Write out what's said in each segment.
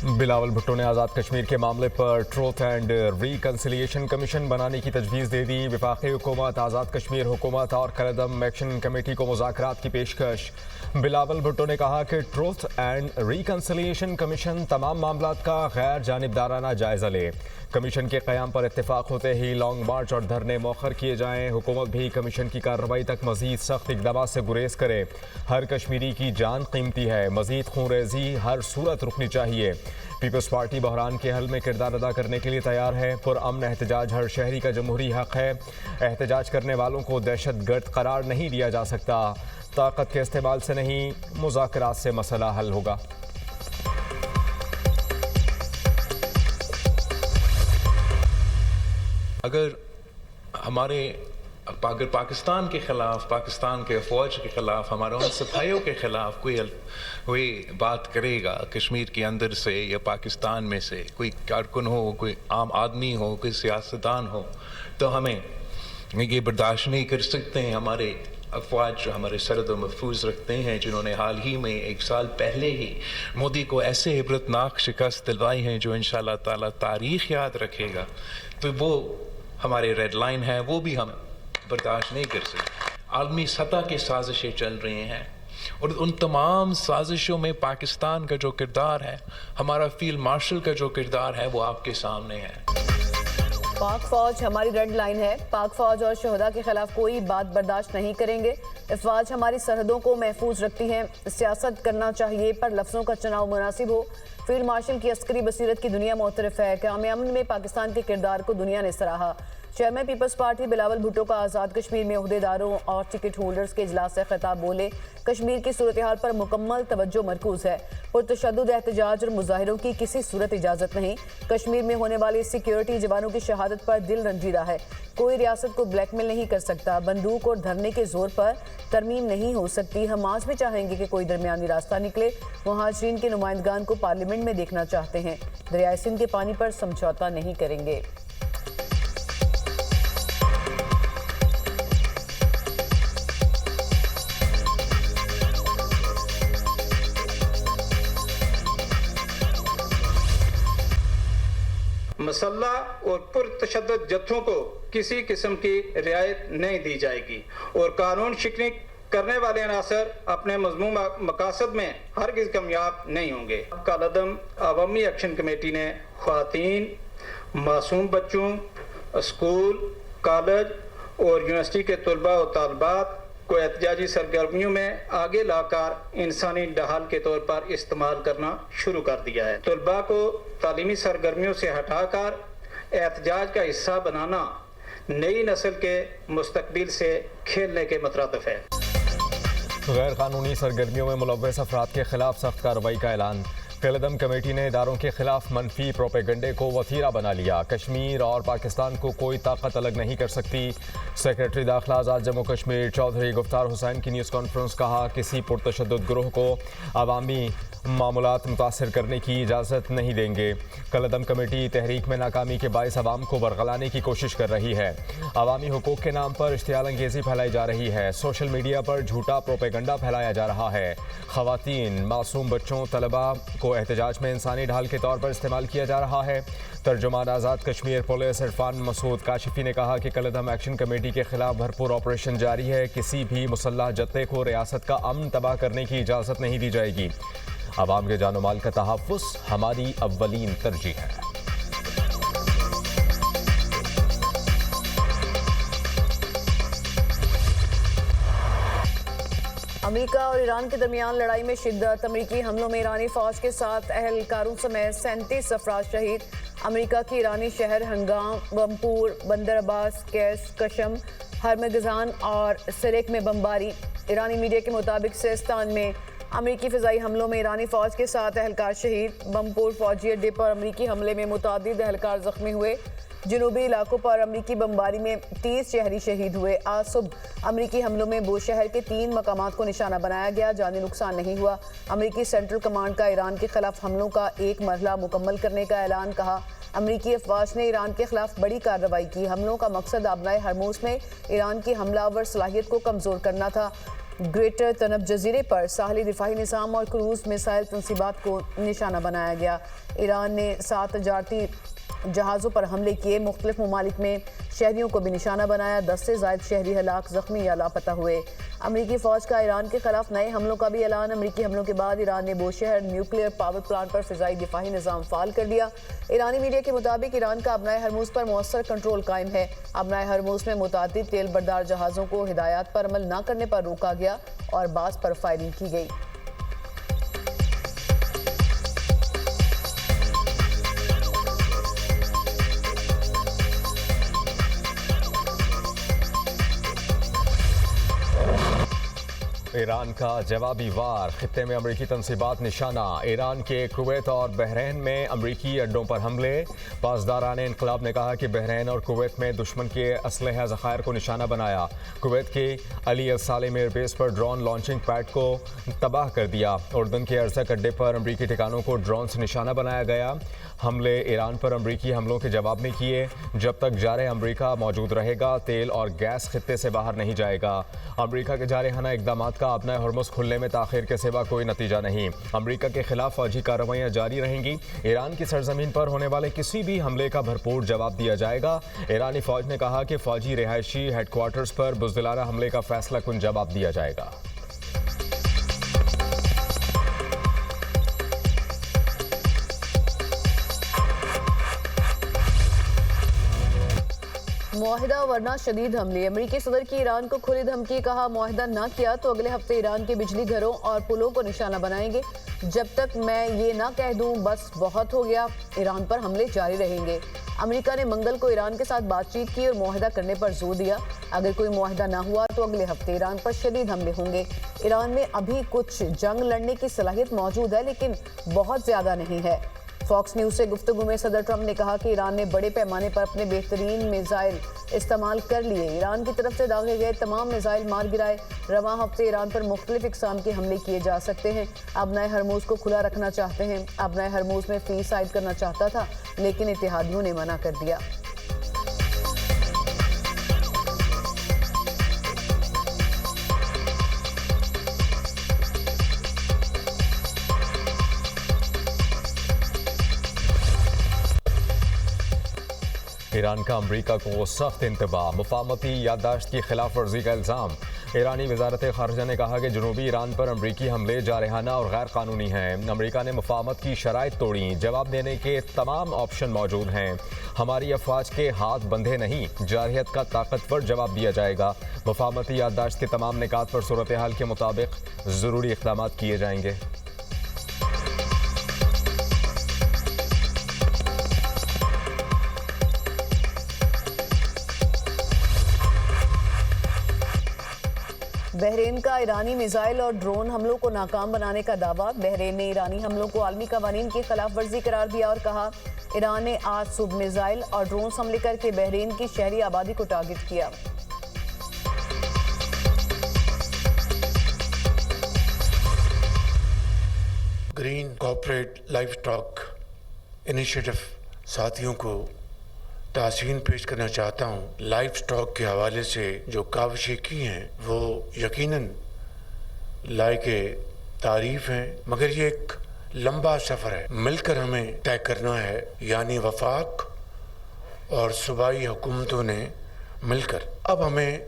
बिलावल भुट्टो ने आज़ाद कश्मीर के मामले पर ट्रूथ एंड रिकन्सिलिएशन कमीशन बनाने की तजवीज़ दे दी। वफाकी हुकूमत, आज़ाद कश्मीर हुकूमत और कलदम एक्शन कमेटी को मुज़ाकरात की पेशकश। बिलावल भुट्टो ने कहा कि ट्रूथ एंड रिकन्सिलिएशन कमीशन तमाम मामलात का गैर जानिबदाराना जायज़ा ले। कमीशन के क़याम पर इत्तेफाक होते ही लॉन्ग मार्च और धरने मौखर किए जाएँ। हुकूमत भी कमीशन की कार्रवाई तक मज़ीद सख्त इक़दामात से गुरेज करे। हर कश्मीरी की जान कीमती है, मज़ीद खूनरेज़ी हर सूरत रुकनी चाहिए। पीपल्स पार्टी बहरान के हल में किरदार अदा करने के लिए तैयार है। पुरअमन एहतजाज हर शहरी का जमहूरी हक़ है। एहतजाज करने वालों को दहशतगर्द करार नहीं दिया जा सकता। ताकत के इस्तेमाल से नहीं, मुज़ाकरात से मसला हल होगा। अगर पाकिस्तान के ख़िलाफ़, पाकिस्तान के फ़ौज के ख़िलाफ़, हमारे उन सिपाहियों के ख़िलाफ़ कोई बात करेगा कश्मीर के अंदर से या पाकिस्तान में से, कोई कारकुन हो, कोई आम आदमी हो, कोई सियासतदान हो, तो हमें ये बर्दाश्त नहीं कर सकते हैं। हमारे अफवाज जो हमारे सरहद महफूज रखते हैं, जिन्होंने हाल ही में 1 साल पहले ही मोदी को ऐसे इबरतनाक शिकस्त दिलवाई हैं जो इंशाअल्लाह ताला तारीख़ याद रखेगा, तो वो हमारे रेड लाइन है, वो भी हम बर्दाश्त नहीं कर सकते। आलमी सतह की साजिशें चल रही हैं और उन तमाम साजिशों में पाकिस्तान का जो किरदार है, हमारा फील्ड मार्शल का जो किरदार है, वो आपके सामने है। पाक फौज हमारी रेड लाइन है। पाक फौज और शहदा के खिलाफ कोई बात बर्दाश्त नहीं करेंगे। अफवाज हमारी सरहदों को महफूज रखती हैं। सियासत करना चाहिए पर लफ्ज़ों का चुनाव मुनासिब हो। फील्ड मार्शल की अस्करी बसीरत की दुनिया मुतरफ है। क़याम अमन में पाकिस्तान के किरदार को दुनिया ने सराहा। Chairman Peoples Party Bilawal Bhutto का आज़ाद कश्मीर में ओहदेदारों और टिकट होल्डर्स के इजलास से खिताब बोले, कश्मीर की सूरत हाल पर मुकम्मल तवज्जो मरकूज है। पुरतशद्दुद एहतजाज और मुजाहिरों की किसी सूरत इजाज़त नहीं। कश्मीर में होने वाली सिक्योरिटी जवानों की शहादत पर दिल रंजीदा है। कोई रियासत को ब्लैकमेल नहीं कर सकता। बंदूक और धरने के जोर पर तरमीम नहीं हो सकती। हम आज भी चाहेंगे कि कोई दरमियानी रास्ता निकले। मुहाजिरीन के नुमाइंदगान को पार्लियामेंट में देखना चाहते हैं। दरियाए सिंध के पानी पर समझौता नहीं करेंगे। मसल्ह और पुरतशद्दुद जत्थों को किसी किस्म की रियायत नहीं दी जाएगी और कानून शिकनी करने वाले अनासर अपने मज़मूम मकासद में हरगिज़ कामयाब नहीं होंगे। कलदम अवामी एक्शन कमेटी ने ख़वातीन, मासूम बच्चों, स्कूल, कॉलेज और यूनिवर्सिटी के तलबा और तालबात को एहतजाजी सरगर्मियों में आगे लाकर इंसानी ढाल के तौर पर इस्तेमाल करना शुरू कर दिया है। तलबा को तालीमी सरगर्मियों से हटाकर एहतजाज का हिस्सा बनाना नई नस्ल के मुस्तकबिल से खेलने के मुतरादिफ है। गैर कानूनी सरगर्मियों में मुलव्वस अफराद के खिलाफ सख्त कार्रवाई का ऐलान। कलदम कमेटी ने इदारों के खिलाफ मनफी प्रोपेगंडे को वसीला बना लिया। कश्मीर और पाकिस्तान को कोई ताकत अलग नहीं कर सकती। सेक्रेटरी दाखिला आज़ाद जम्मू कश्मीर चौधरी गुफ्तार हुसैन की न्यूज़ कॉन्फ्रेंस। कहा, किसी पुरतशद्दुद ग्रोह को अवामी मामलात मुतासर करने की इजाज़त नहीं देंगे। कलदम कमेटी तहरीक में नाकामी के बायस अवाम को बरगलाने की कोशिश कर रही है। अवामी हुकूक के नाम पर इश्तियाल अंगेज़ी फैलाई जा रही है। सोशल मीडिया पर झूठा प्रोपेगंडा फैलाया जा रहा है। ख़वातीन, मासूम बच्चों, तलबा को एहतजाज में इंसानी ढाल के तौर पर इस्तेमाल किया जा रहा है। तर्जुमान आज़ाद कश्मीर पुलिस इरफान मसूद काशिफी ने कहा कि कलदम एक्शन कमेटी के खिलाफ भरपूर ऑपरेशन जारी है। किसी भी मुसल्लह जत्थे को रियासत का अमन तबाह करने की इजाज़त नहीं दी जाएगी। अवाम के जानो माल का तहफ़्फ़ुज़ हमारी अव्वलीन तरजीह है। अमेरिका और ईरान के दरमियान लड़ाई में शिद्दत। अमेरिकी हमलों में ईरानी फौज के 7 अहलकारों समेत 37 अफराद शहीद। अमेरिका के ईरानी शहर हंगाम, बमपुर, बंदर अब्बास, कैस, कशम, हरमगजान और सिरिक में बमबारी। ईरानी मीडिया के मुताबिक सिस्तान में अमेरिकी फ़िज़ाई हमलों में ईरानी फ़ौज के 7 अहलकार शहीद। बमपुर फौजी अड्डे पर अमेरिकी हमले में मुतादिद अहलकार ज़ख्मी हुए। जनूबी इलाकों पर अमेरिकी बमबारी में 30 शहरी शहीद हुए। आज सुबह अमेरिकी हमलों में बो शहर के 3 मकामात को निशाना बनाया गया। जानी नुकसान नहीं हुआ। अमेरिकी सेंट्रल कमांड का ईरान के खिलाफ हमलों का एक मरहला मुकम्मल करने का ऐलान। कहा, अमेरिकी अफवाज ने ईरान के खिलाफ बड़ी कार्रवाई की। हमलों का मकसद आबनाए हरमूज में ईरान की हमलावर सलाहियत को कमज़ोर करना था। ग्रेटर तनब जजीरे पर साहली दिफाही निज़ाम और क्रूज मिसाइल तनसीबात को निशाना बनाया गया। ईरान ने 7 तजारती जहाज़ों पर हमले किए। मुख्तलिफ ममालिक में शहरियों को भी निशाना बनाया। 10 से ज़ायद शहरी हलाक, ज़ख्मी या लापता हुए। अमरीकी फ़ौज का ईरान के खिलाफ नए हमलों का भी ऐलान। अमरीकी हमलों के बाद ईरान ने बोशहर न्यूक्लियर पावर प्लांट पर फ़िज़ाई दिफाही निज़ाम फ़ाल कर दिया। ईरानी मीडिया के मुताबिक ईरान का अबनाए हरमुज़ पर मौसर कंट्रोल कायम है। अबनाए हरमुज़ में मुतादिद तेल बरदार जहाज़ों को हिदायत पर अमल न करने पर रोका गया और बाज़ पर फायरिंग की गई। ईरान का जवाबी वार, खित्ते में अमरीकी तनसीबात निशाना। ईरान के कुवैत और बहरीन में अमरीकी अड्डों पर हमले। पासदारान इनकलाब ने कहा कि बहरीन और कुवैत में दुश्मन के असलहा ज़खायर को निशाना बनाया। कुवैत के अली अल सालेम एयरबेस पर ड्रोन लॉन्चिंग पैड को तबाह कर दिया। उर्दन के अर्जक अड्डे पर अमरीकी ठिकानों को ड्रोन से निशाना बनाया गया। हमले ईरान पर अमरीकी हमलों के जवाब में किए। जब तक जारे अमरीका मौजूद रहेगा, तेल और गैस खित्ते से बाहर नहीं जाएगा। अमरीका के जारहाना इकदाम का अपना हरमुज़ खुलने में ताखिर के सिवा कोई नतीजा नहीं। अमरीका के खिलाफ फौजी कार्रवाइयाँ जारी रहेंगी। ईरान की सरजमीन पर होने वाले किसी भी हमले का भरपूर जवाब दिया जाएगा। ईरानी फौज ने कहा कि फौजी रिहायशी हेडक्वार्टर्स पर बुज़दिलाना हमले का फैसला कुन जवाब दिया जाएगा। मुआहिदा वरना शदीद हमले। अमरीकी सदर की ईरान को खुली धमकी, कहा मुआहिदा ना किया तो अगले हफ्ते ईरान के बिजली घरों और पुलों को निशाना बनाएंगे। जब तक मैं ये ना कह दूं बस बहुत हो गया, ईरान पर हमले जारी रहेंगे। अमेरिका ने मंगल को ईरान के साथ बातचीत की और मुआहिदा करने पर जोर दिया। अगर कोई मुआहिदा ना हुआ तो अगले हफ्ते ईरान पर शदीद हमले होंगे। ईरान में अभी कुछ जंग लड़ने की सलाहियत मौजूद है, लेकिन बहुत ज्यादा नहीं है। फॉक्स न्यूज से गुफ्तगू में सदर ट्रंप ने कहा कि ईरान ने बड़े पैमाने पर अपने बेहतरीन मिसाइल इस्तेमाल कर लिए। ईरान की तरफ से दागे गए तमाम मिसाइल मार गिराए। रवां हफ्ते ईरान पर मुख्तलिफ इकसाम के हमले किए जा सकते हैं। अबनाए हरमुज़ को खुला रखना चाहते हैं। अबनाए हरमुज़ में फीस आयद करना चाहता था, लेकिन इत्तेहादियों ने मना कर दिया। ईरान का अमरीका को सख्त इंतबाह, मुफाहमती याददाश्त की खिलाफ वर्जी का इल्ज़ाम। ईरानी वजारत खारजा ने कहा कि जनूबी ईरान पर अमरीकी हमले जारहाना और गैर कानूनी हैं। अमरीका ने मुफाहमत की शराइत तोड़ी, जवाब देने के तमाम ऑप्शन मौजूद हैं। हमारी अफवाज के हाथ बंधे नहीं, जारहियत का ताकतवर जवाब दिया जाएगा। मुफाहमती याददाश्त के तमाम निकात पर सूरत हाल के मुताबिक ज़रूरी इक़दाम किए जाएंगे। बहरीन का ईरानी मिसाइल और ड्रोन हमलों को नाकाम बनाने का दावा। बहरीन ने ईरानी हमलों को आलमी कवानीन की खिलाफ वर्जी करार दिया और कहा ईरान ने आज सुबह मिसाइल और ड्रोन हमले करके बहरीन की शहरी आबादी को टारगेट किया। Green corporate life stock initiative साथियों को ताज़ीन पेश करना चाहता हूँ। लाइफ स्टॉक के हवाले से जो काविशें की हैं वो यकीनन लायके तारीफ हैं, मगर ये एक लंबा सफ़र है, मिलकर हमें तय करना है। यानी वफाक और सूबाई हुकूमतों ने मिलकर अब हमें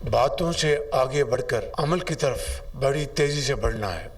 बातों से आगे बढ़कर अमल की तरफ बड़ी तेज़ी से बढ़ना है।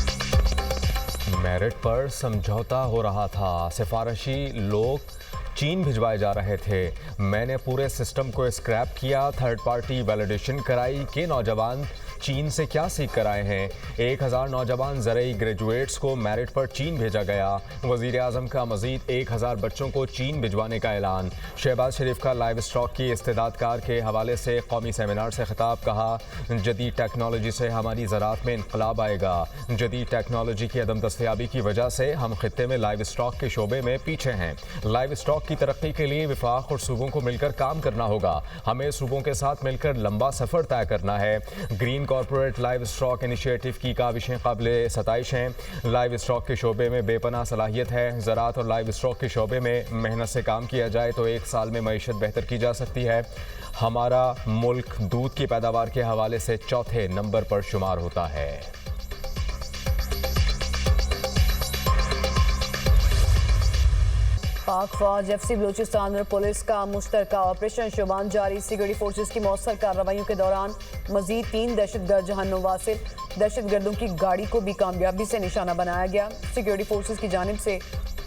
मेरिट पर समझौता हो रहा था, सिफारशी लोग चीन भिजवाए जा रहे थे। मैंने पूरे सिस्टम को स्क्रैप किया, थर्ड पार्टी वैलिडेशन कराई कि नौजवान चीन से क्या सीख कर आए हैं। 1000 नौजवान ज़रई ग्रेजुएट्स को मेरिट पर चीन भेजा गया। वज़ीर आज़म का मज़ीद 1000 बच्चों को चीन भिजवाने का ऐलान। शहबाज शरीफ का लाइव स्टॉक की इस्तेदादकार के हवाले से कौमी सेमिनार से खिताब, कहा जदीद टेक्नोलॉजी से हमारी ज़राअत में इनकलाब आएगा। जदीद टेक्नोलॉजी की अदम दस्तयाबी की वजह से हम खित्ते में लाइव स्टॉक के शोबे में पीछे हैं। लाइव स्टॉक की तरक्की के लिए विफाक और सूबों को मिलकर काम करना होगा। हमें सूबों के साथ मिलकर लंबा सफ़र तय करना है। Green corporate live stock initiative की काविशें काबिल सताइश हैं। लाइव स्टॉक के शोबे में बेपनाह सलाहियत है। ज़राअत और लाइव स्टॉक के शोबे में मेहनत से काम किया जाए तो एक साल में मईशत बेहतर की जा सकती है। हमारा मुल्क दूध की पैदावार के हवाले से चौथे नंबर पर शुमार होता है। पाक फौज, एफसी बलूचिस्तान और पुलिस का मुश्तरका ऑपरेशन शुबान जारी। सिक्योरिटी फोर्सेज की मौसर कार्रवाइयों के दौरान मजीद 3 दहशतगर्द जहन्नुम वासिल। दहशतगर्दों की गाड़ी को भी कामयाबी से निशाना बनाया गया। सिक्योरिटी फोर्सेज की जानिब से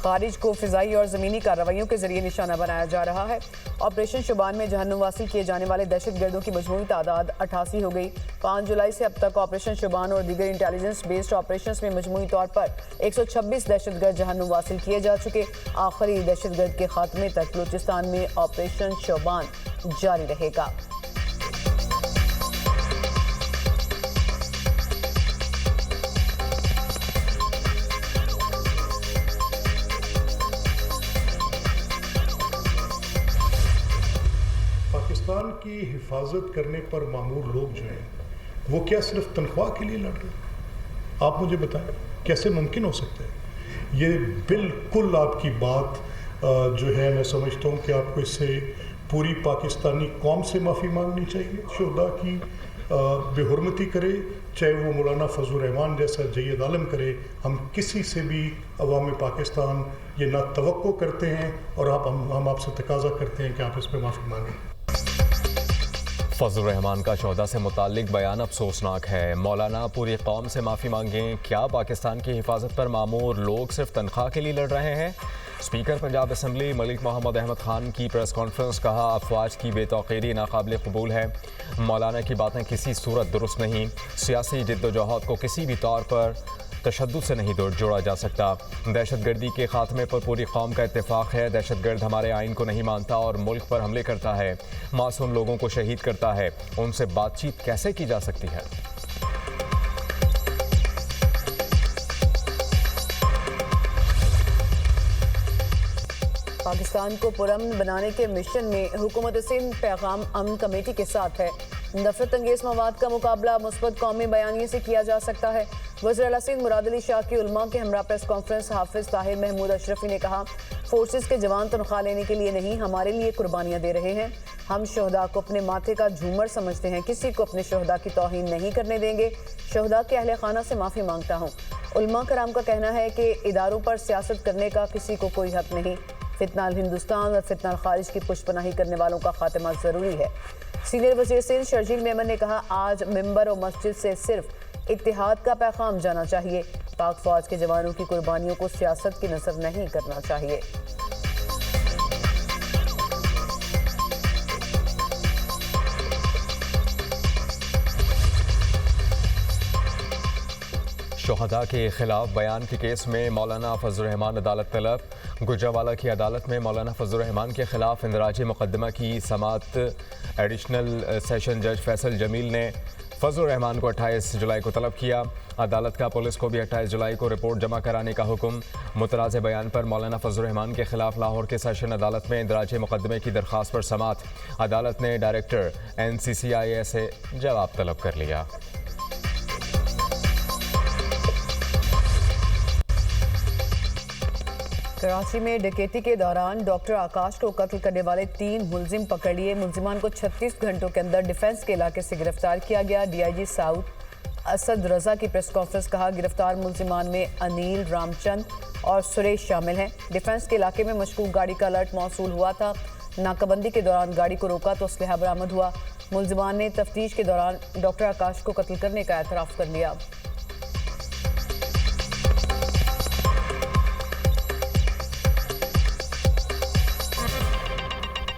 खारिज को फिजाई और ज़मीनी कार्रवाइयों के जरिए निशाना बनाया जा रहा है। ऑपरेशन शुबान में जहन्नुम वासिल किए जाने वाले दहशतगर्दों की मजमूई तादाद 88 हो गई। 5 जुलाई से अब तक ऑपरेशन शुबान और दीगर इंटेलिजेंस बेस्ड ऑपरेशन में मजमूई तौर पर 126 दहशतगर्द जहन्नुम वासिल किए जा चुके। आखिरी दहशतगर्द के खात्मे तक बलूचिस्तान में ऑपरेशन शुबान जारी रहेगा। पाकिस्तान की हिफाजत करने पर मामूर लोग जो हैं वो क्या सिर्फ तनख्वाह के लिए लड़ रहे हैं? आप मुझे बताएं कैसे मुमकिन हो सकता है? ये बिल्कुल आपकी बात जो है मैं समझता हूँ कि आपको इससे पूरी पाकिस्तानी कौम से माफ़ी मांगनी चाहिए। शुहदा की बेहुरमती करे, चाहे वो मौलाना फजल रहमान जैसा जय्यद आलम करे। हम किसी से भी अवाम पाकिस्तान ये ना तवक्को करते हैं और हम आपसे तकाजा करते हैं कि आप इस पर माफ़ी मांगें। फजल रहमान का शोहदा से मुताल्लिक बयान अफसोसनाक है। मौलाना पूरी कौम से माफ़ी मांगें। क्या पाकिस्तान की हिफाजत पर मामूर लोग सिर्फ तनख्वाह के लिए लड़ रहे हैं? स्पीकर पंजाब असम्बली मलिक मोहम्मद अहमद खान की प्रेस कॉन्फ्रेंस। कहा, अफवाज की बेतौकीरी नाकाबिल कबूल है। मौलाना की बातें किसी सूरत दुरुस्त नहीं। सियासी जिद्दोजहद को किसी भी तौर पर तशद्दुद से नहीं जोड़ा जा सकता। दहशतगर्दी के खात्मे पर पूरी कौम का इत्तेफाक है। दहशतगर्द हमारे आइन को नहीं मानता और मुल्क पर हमले करता है, मासूम लोगों को शहीद करता है। उनसे बातचीत कैसे की जा सकती है? पाकिस्तान को पुरअमन बनाने के मिशन में हुकूमत सिंध पैगाम अमन कमेटी के साथ है। नफरत अंगेज मवाद का मुकाबला मुस्बत कौमी बयानिए से किया जा सकता है। वज़ीर आला सिंध मुराद अली शाह की उलमा के हमरा प्रेस कॉन्फ्रेंस। हाफिज ताहिर महमूद अशरफी ने कहा, फोर्सेस के जवान तनख्वाह लेने के लिए नहीं, हमारे लिए कुर्बानियाँ दे रहे हैं। हम शोहदा को अपने माथे का झूमर समझते हैं, किसी को अपने शोहदा की तौहीन नहीं करने देंगे। शोहदा के अहले खाना से माफ़ी मांगता हूँ। उलमा कराम का कहना है कि इदारों पर सियासत करने का किसी को कोई हक नहीं। फितना हिंदुस्तान और फितना खारिज की पुष्पनाही करने वालों का खात्मा ज़रूरी है। सीनियर वज़ीर सिंध शर्जील मेमन ने कहा, आज मिंबर और मस्जिद से सिर्फ इत्तेहाद का पैगाम जाना चाहिए। पाक फौज के जवानों की कुर्बानियों को सियासत की नज़र नहीं करना चाहिए। शोहदा के खिलाफ बयान के केस में मौलाना फजल रहमान अदालत तलब। गुजरावाला की अदालत में मौलाना फजल रहमान के खिलाफ इंदराजी मुकदमा की समाअत एडिशनल सेशन जज फैसल जमील ने फजल रहमान को 28 जुलाई को तलब किया। अदालत का पुलिस को भी 28 जुलाई को रिपोर्ट जमा कराने का हुक्म। मुतनाज़ बयान पर मौलाना फजल रहमान के खिलाफ लाहौर के सेशन अदालत में इंदराजी मुकदमे की दरख्वास्त पर समाअत। अदालत ने डायरेक्टर NCCIA से जवाब तलब कर लिया। कराची में डकैती के दौरान डॉक्टर आकाश को कत्ल करने वाले 3 मुलजिम पकड़ लिए। मुलजिमान को 36 घंटों के अंदर डिफेंस के इलाके से गिरफ्तार किया गया। DIG साउथ असद रजा की प्रेस कॉन्फ्रेंस। कहा, गिरफ्तार मुलजिमान में अनिल, रामचंद और सुरेश शामिल हैं। डिफेंस के इलाके में मशकूक गाड़ी का अलर्ट मौसूल हुआ था। नाकाबंदी के दौरान गाड़ी को रोका तो असलहा बरामद हुआ। मुलजिमान ने तफ्तीश के दौरान डॉक्टर आकाश को कत्ल करने का एतराफ़ कर लिया।